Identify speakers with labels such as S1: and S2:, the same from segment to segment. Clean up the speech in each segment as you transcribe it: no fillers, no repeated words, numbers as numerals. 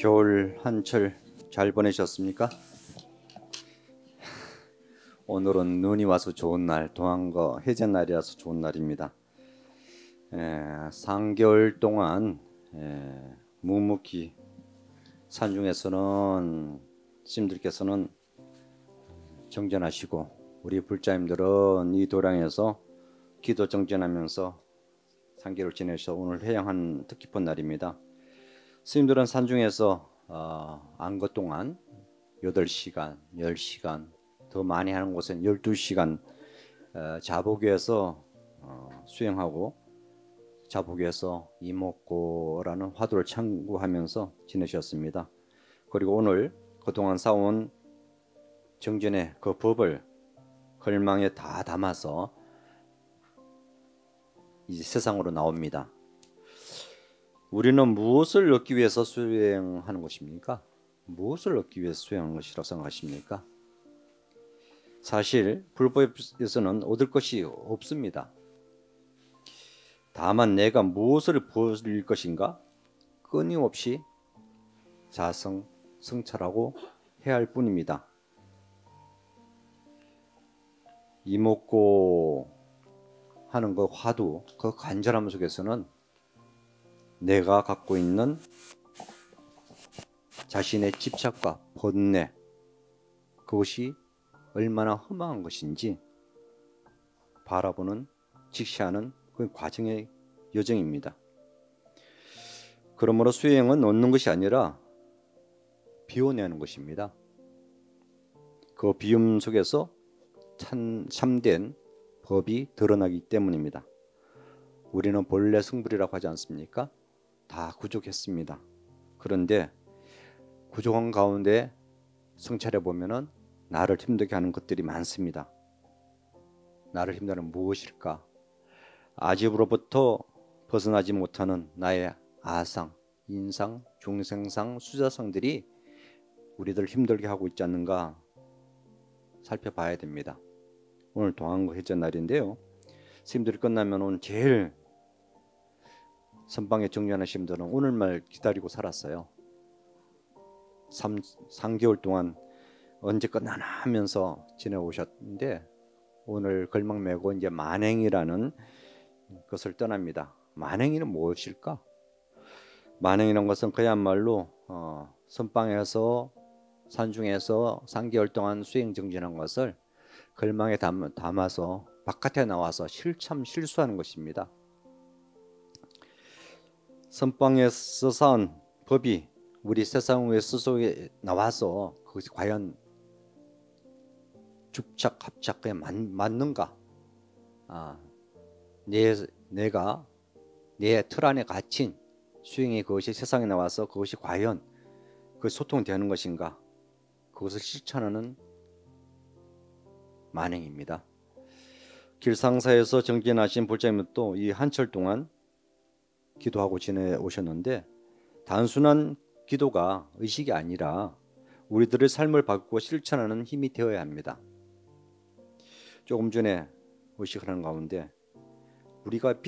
S1: 겨울 한철 잘 보내셨습니까? 오늘은 눈이 와서 좋은 날, 동안거 해제 날이라서 좋은 날입니다. 3개월 동안 묵묵히 산중에서는 스님들께서는 정전하시고 우리 불자님들은 이 도량에서 기도 정전하면서 3개월 지내셔서 오늘 해양한 뜻깊은 날입니다. 스님들은 산중에서 안거 동안 8시간, 10시간, 더 많이 하는 곳은 12시간 자복위에서 수행하고 자복위에서 이목고라는 화두를 참고하면서 지내셨습니다. 그리고 오늘 그동안 쌓아온 정전의 그 법을 걸망에 다 담아서 이제 세상으로 나옵니다. 우리는 무엇을 얻기 위해서 수행하는 것입니까? 무엇을 얻기 위해서 수행하는 것이라고 생각하십니까? 사실 불법에서는 얻을 것이 없습니다. 다만 내가 무엇을 보일 것인가 끊임없이 자성, 성찰하고 해야 할 뿐입니다. 이목고 하는 그 화두, 그 간절함 속에서는 내가 갖고 있는 자신의 집착과 번뇌, 그것이 얼마나 험한 것인지 바라보는, 직시하는 그 과정의 여정입니다. 그러므로 수행은 얻는 것이 아니라 비워내는 것입니다. 그 비움 속에서 참된 법이 드러나기 때문입니다. 우리는 본래 성불이라고 하지 않습니까? 다 구족했습니다. 그런데 구족한 가운데 성찰해 보면은 나를 힘들게 하는 것들이 많습니다. 나를 힘들게 하는 무엇일까? 아집으로부터 벗어나지 못하는 나의 아상, 인상, 중생상, 수자상들이 우리들 힘들게 하고 있지 않는가 살펴봐야 됩니다. 오늘 동안거 해제 날인데요. 스님들이 끝나면 오늘 제일 선방에 정리하신 분들은 오늘만 기다리고 살았어요. 3개월 동안 언제 끝나나 하면서 지내오셨는데 오늘 걸망 메고 이제 만행이라는 것을 떠납니다. 만행이는 무엇일까? 만행이라는 것은 그야말로 선방에서 산중에서 3개월 동안 수행 정진한 것을 걸망에 담아서 바깥에 나와서 실수하는 것입니다. 선방에서 쌓은 법이 우리 세상 위에 스스로에 나와서 그것이 과연 죽착, 합착에 맞는가? 내가 내 틀 안에 갇힌 수행의 그것이 세상에 나와서 그것이 과연 그 소통되는 것인가? 그것을 실천하는 만행입니다. 길상사에서 정진하신 불자님도 이 한철 동안 기도하고 지내오셨는데 단순한 기도가 의식이 아니라 우리들의 삶을 바꾸고 실천하는 힘이 되어야 합니다. 조금 전에 의식하는 가운데 우리가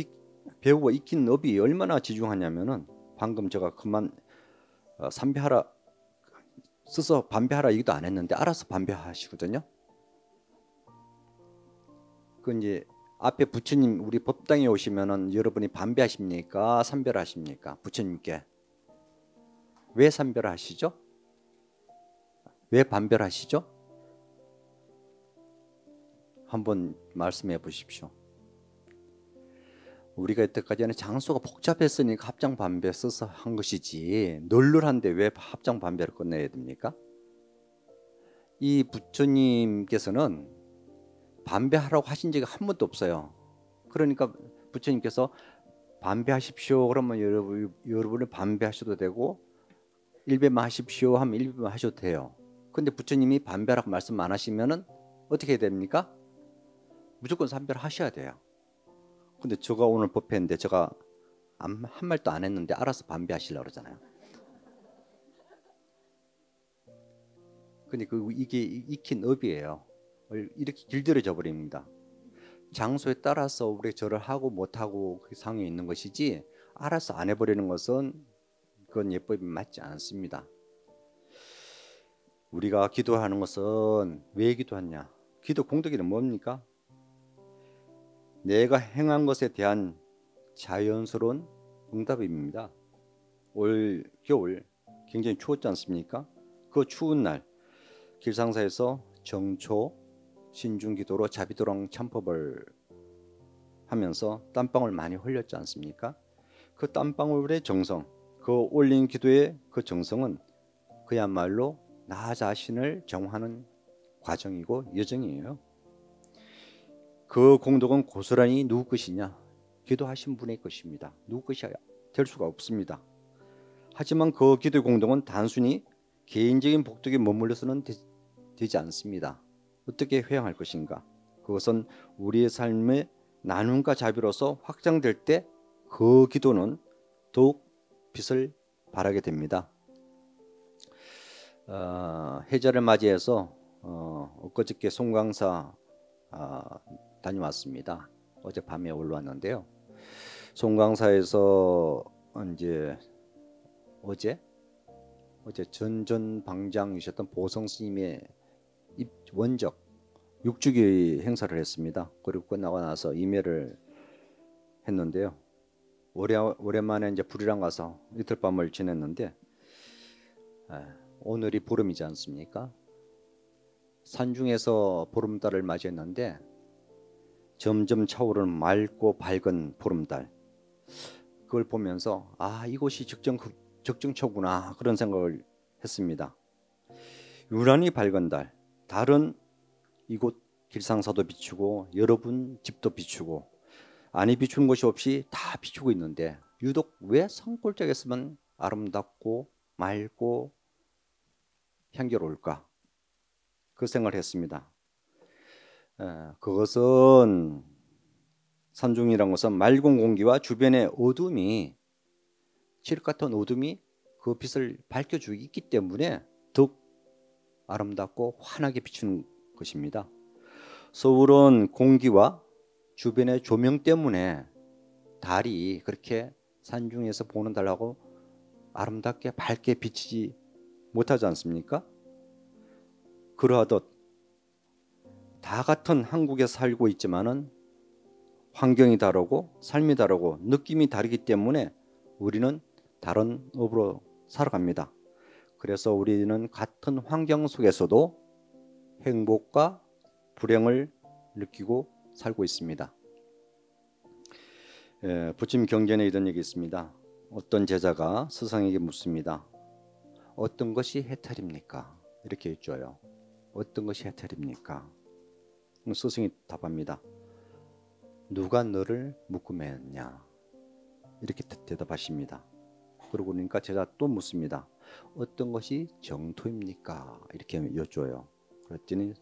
S1: 배우고 익힌 업이 얼마나 지중하냐면은 방금 제가 그만 삼배하라 써서 반배하라 얘기도 안 했는데 알아서 반배하시거든요. 그 이제 앞에 부처님 우리 법당에 오시면은 여러분이 반배하십니까? 삼배를 하십니까? 부처님께 왜 삼배를 하시죠? 왜 반배를 하시죠? 한번 말씀해 보십시오. 우리가 이때까지는 장소가 복잡했으니까 합장 반배 써서 한 것이지 널널한데 왜 합장 반배를 끝내야 됩니까? 이 부처님께서는 반배하라고 하신 적이 한 번도 없어요. 그러니까 부처님께서 반배하십시오 그러면 여러분이 반배하셔도 되고 일배만 하십시오 하면 일배만 하셔도 돼요. 근데 부처님이 반배라고 말씀 안 하시면은 어떻게 해야 됩니까? 무조건 삼배를 하셔야 돼요. 근데 제가 오늘 법회인데 제가 한 말도 안 했는데 알아서 반배하시려고 그러잖아요. 근데 이게 익힌 업이에요. 이렇게 길들여져 버립니다. 장소에 따라서 우리 절을 하고 못하고 그 상황에 있는 것이지 알아서 안 해버리는 것은 그건 예법이 맞지 않습니다. 우리가 기도하는 것은 왜 기도하냐? 기도 공덕이는 뭡니까? 내가 행한 것에 대한 자연스러운 응답입니다. 올 겨울 굉장히 추웠지 않습니까? 그 추운 날 길상사에서 정초 신중기도로 자비도랑 참법을 하면서 땀방울 많이 흘렸지 않습니까? 그 땀방울의 정성, 그 올린 기도의 그 정성은 그야말로 나 자신을 정화하는 과정이고 여정이에요. 그 공덕은 고스란히 누구 것이냐? 기도하신 분의 것입니다. 누구 것이 될 수가 없습니다. 하지만 그 기도의 공덕은 단순히 개인적인 복덕에 머물러서는 되지 않습니다. 어떻게 회양할 것인가? 그것은 우리의 삶의 나눔과 자비로서 확장될 때 그 기도는 더욱 빛을 발하게 됩니다. 해절을 맞이해서 엊그저께 송광사 다녀왔습니다. 어젯밤에 올라왔는데요. 송광사에서 이제 어제 전전방장이셨던 보성 스님의 원적 6주기 행사를 했습니다. 그리고 끝나고 나서 임해를 했는데요. 오랜만에 이제 불이랑 가서 이틀 밤을 지냈는데 오늘이 보름이지 않습니까? 산중에서 보름달을 맞이했는데 점점 차오르는 맑고 밝은 보름달, 그걸 보면서 이곳이 적정초구나 그런 생각을 했습니다. 유난히 밝은 달, 달은 이곳 길상사도 비추고 여러분 집도 비추고 안이 비추는 것이 없이 다 비추고 있는데 유독 왜 산골짜기에서만 아름답고 맑고 향기로울까? 그 생각을 했습니다. 그것은 산중이란 것은 맑은 공기와 주변의 어둠이, 칠흑 같은 어둠이 그 빛을 밝혀주기 있기 때문에 더욱 아름답고 환하게 비추는 것입니다. 서울은 공기와 주변의 조명 때문에 달이 그렇게 산중에서 보는 달하고 아름답게 밝게 비치지 못하지 않습니까? 그러하듯 다 같은 한국에 살고 있지만은 환경이 다르고 삶이 다르고 느낌이 다르기 때문에 우리는 다른 업으로 살아갑니다. 그래서 우리는 같은 환경 속에서도 행복과 불행을 느끼고 살고 있습니다. 부처님 경전에 이런 얘기 있습니다. 어떤 제자가 스승에게 묻습니다. 어떤 것이 해탈입니까? 이렇게 여쭤요. 어떤 것이 해탈입니까? 스승이 답합니다. 누가 너를 묶음했냐? 이렇게 대답하십니다. 그러고 보니까 제자 또 묻습니다. 어떤 것이 정토입니까? 이렇게 여쭤요. 그랬더니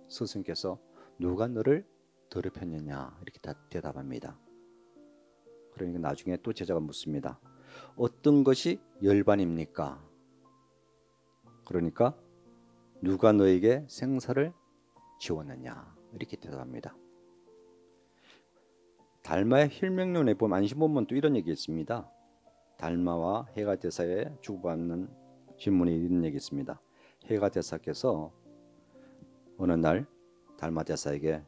S1: 스승께서 누가 너를 더럽혔느냐? 이렇게 대답합니다. 그러니까 나중에 또 제자가 묻습니다. 어떤 것이 열반입니까? 그러니까 누가 너에게 생사를 지웠느냐? 이렇게 대답합니다. 달마의 힐명론에 보면 안심본문 또 이런 얘기 있습니다. 달마와 해가대사에 주고받는 질문에 이런 얘기 있습니다. 해가대사께서 어느 날 달마대사에게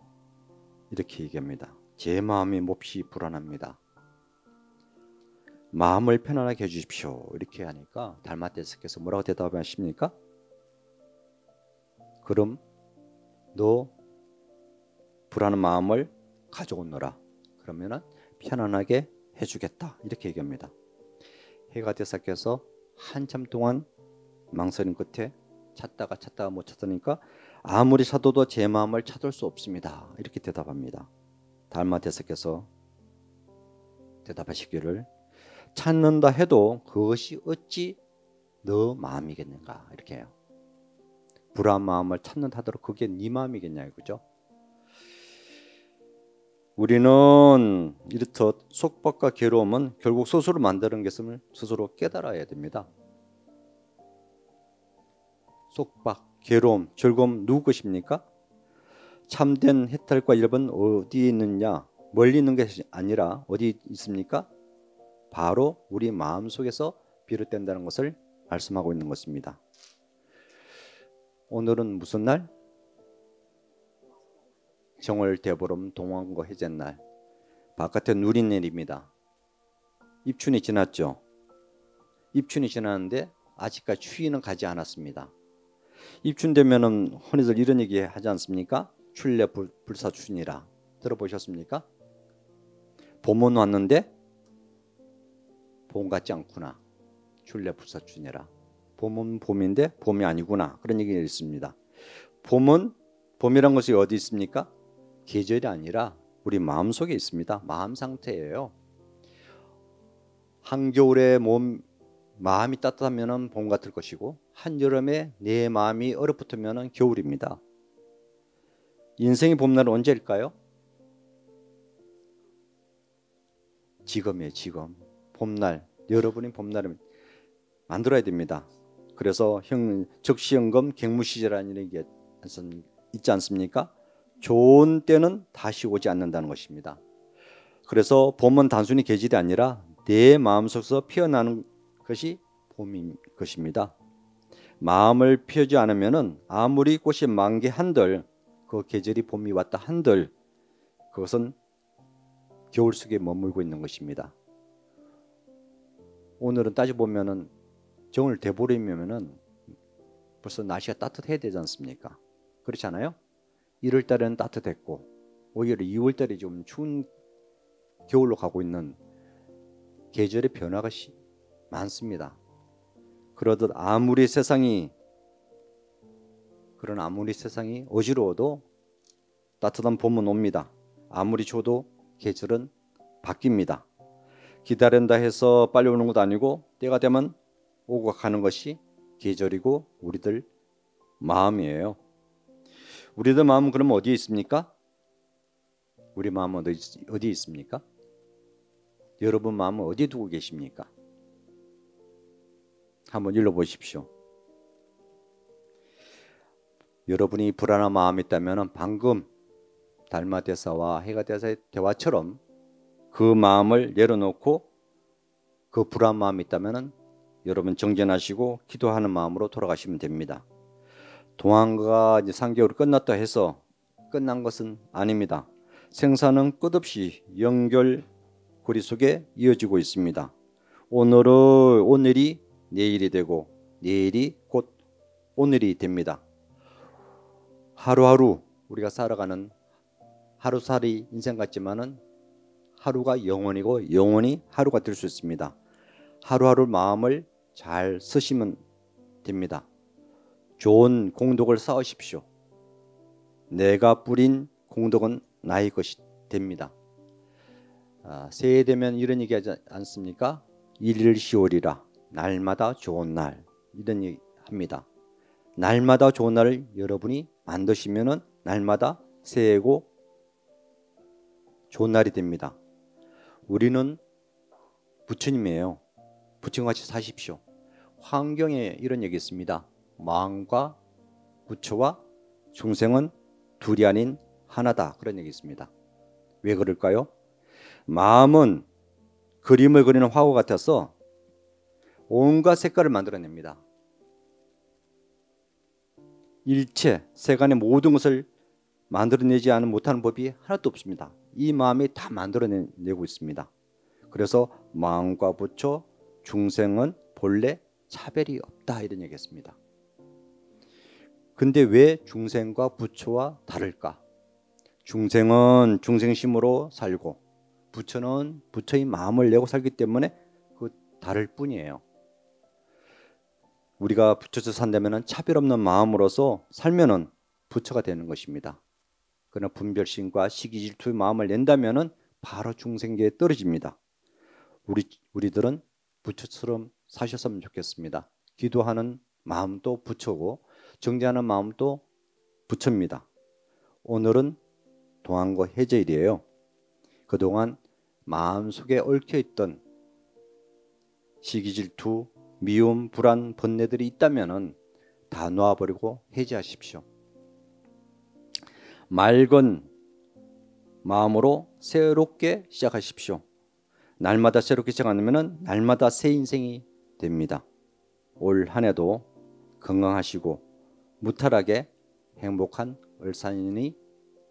S1: 이렇게 얘기합니다. 제 마음이 몹시 불안합니다. 마음을 편안하게 해주십시오. 이렇게 하니까 달마대사께서 뭐라고 대답하십니까? 그럼 너 불안한 마음을 가져오너라. 그러면은 편안하게 해주겠다. 이렇게 얘기합니다. 해가대사께서 한참 동안 망설임 끝에 찾다가 못 찾으니까 아무리 찾아도 제 마음을 찾을 수 없습니다. 이렇게 대답합니다. 달마대사께서 대답하시기를 찾는다 해도 그것이 어찌 너 마음이겠는가 이렇게 해요. 불안한 마음을 찾는다 하더라도 그게 네 마음이겠냐 이거죠. 우리는 이렇듯 속박과 괴로움은 결국 스스로 만드는 것을 스스로 깨달아야 됩니다. 속박, 괴로움, 즐거움 누구 것입니까? 참된 해탈과 일은 어디 있느냐? 멀리 있는 것이 아니라 어디 있습니까? 바로 우리 마음속에서 비롯된다는 것을 말씀하고 있는 것입니다. 오늘은 무슨 날? 정월 대보름 동안거 해제날. 바깥에 누린 내립니다. 입춘이 지났죠. 입춘이 지났는데 아직까지 추위는 가지 않았습니다. 입춘 되면은 흔히들 이런 얘기 하지 않습니까? 출래 불사춘이라. 들어보셨습니까? 봄은 왔는데 봄 같지 않구나. 출래 불사춘이라. 봄은 봄인데 봄이 아니구나. 그런 얘기가 있습니다. 봄이란 것이 어디 있습니까? 계절이 아니라 우리 마음속에 있습니다. 마음 상태예요. 한겨울에 마음이 따뜻하면 봄 같을 것이고 한여름에 내 마음이 얼어붙으면 겨울입니다. 인생의 봄날은 언제일까요? 지금이에요. 지금. 봄날. 여러분이 봄날을 만들어야 됩니다. 그래서 적시연금 갱무시제라는 게 있지 않습니까? 좋은 때는 다시 오지 않는다는 것입니다. 그래서 봄은 단순히 계절이 아니라 내 마음속에서 피어나는 것이 봄인 것입니다. 마음을 피우지 않으면 아무리 꽃이 만개 한들 그 계절이 봄이 왔다 한들 그것은 겨울 속에 머물고 있는 것입니다. 오늘은 따져보면 정월 대보름이면 벌써 날씨가 따뜻해야 되지 않습니까? 그렇지 않아요? 1월 달에는 따뜻했고 오히려 2월 달에 좀 추운 겨울로 가고 있는 계절의 변화가 많습니다. 그러듯 아무리 세상이 어지러워도 따뜻한 봄은 옵니다. 아무리 추워도 계절은 바뀝니다. 기다린다 해서 빨리 오는 것도 아니고 때가 되면 오고 가는 것이 계절이고 우리들 마음이에요. 우리들 마음은 그럼 어디에 있습니까? 우리 마음은 어디에 있습니까? 여러분 마음은 어디에 두고 계십니까? 한번 읽어보십시오. 여러분이 불안한 마음이 있다면 방금 달마 대사와 해가 대사의 대화처럼 그 마음을 내려놓고 그 불안한 마음이 있다면 여러분 정진하시고 기도하는 마음으로 돌아가시면 됩니다. 동안과 이제 3개월이 끝났다 해서 끝난 것은 아닙니다. 생사는 끝없이 연결고리 속에 이어지고 있습니다. 오늘이 내일이 되고 내일이 곧 오늘이 됩니다. 하루하루 우리가 살아가는 하루살이 인생 같지만은 하루가 영원이고 영원히 하루가 될 수 있습니다. 하루하루 마음을 잘 쓰시면 됩니다. 좋은 공덕을 쌓으십시오. 내가 뿌린 공덕은 나의 것이 됩니다. 새해 되면 이런 얘기 하지 않습니까? 일일시월이라 날마다 좋은 날 이런 얘기 합니다. 날마다 좋은 날을 여러분이 만드시면 날마다 새해고 좋은 날이 됩니다. 우리는 부처님이에요. 부처님같이 사십시오. 환경에 이런 얘기 있습니다. 마음과 부처와 중생은 둘이 아닌 하나다. 그런 얘기 있습니다. 왜 그럴까요? 마음은 그림을 그리는 화구 같아서 온갖 색깔을 만들어냅니다. 일체 세간의 모든 것을 만들어내지 않은 못하는 법이 하나도 없습니다. 이 마음이 다 만들어내고 있습니다. 그래서 마음과 부처, 중생은 본래 차별이 없다 이런 얘기했습니다. 근데 왜 중생과 부처와 다를까? 중생은 중생심으로 살고 부처는 부처의 마음을 내고 살기 때문에 그 다를 뿐이에요. 우리가 부처에서 산다면 차별 없는 마음으로서 살면은 부처가 되는 것입니다. 그러나 분별심과 시기질투의 마음을 낸다면은 바로 중생계에 떨어집니다. 우리들은 부처처럼 사셨으면 좋겠습니다. 기도하는 마음도 부처고 정죄하는 마음도 부처입니다. 오늘은 동안거 해제일이에요. 그동안 마음속에 얽혀있던 시기질투, 미움, 불안, 번뇌들이 있다면 다 놓아버리고 해제하십시오. 맑은 마음으로 새롭게 시작하십시오. 날마다 새롭게 시작하면 날마다 새 인생이 됩니다. 올 한 해도 건강하시고 무탈하게 행복한 을사년이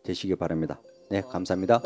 S1: 되시기 바랍니다. 네, 감사합니다.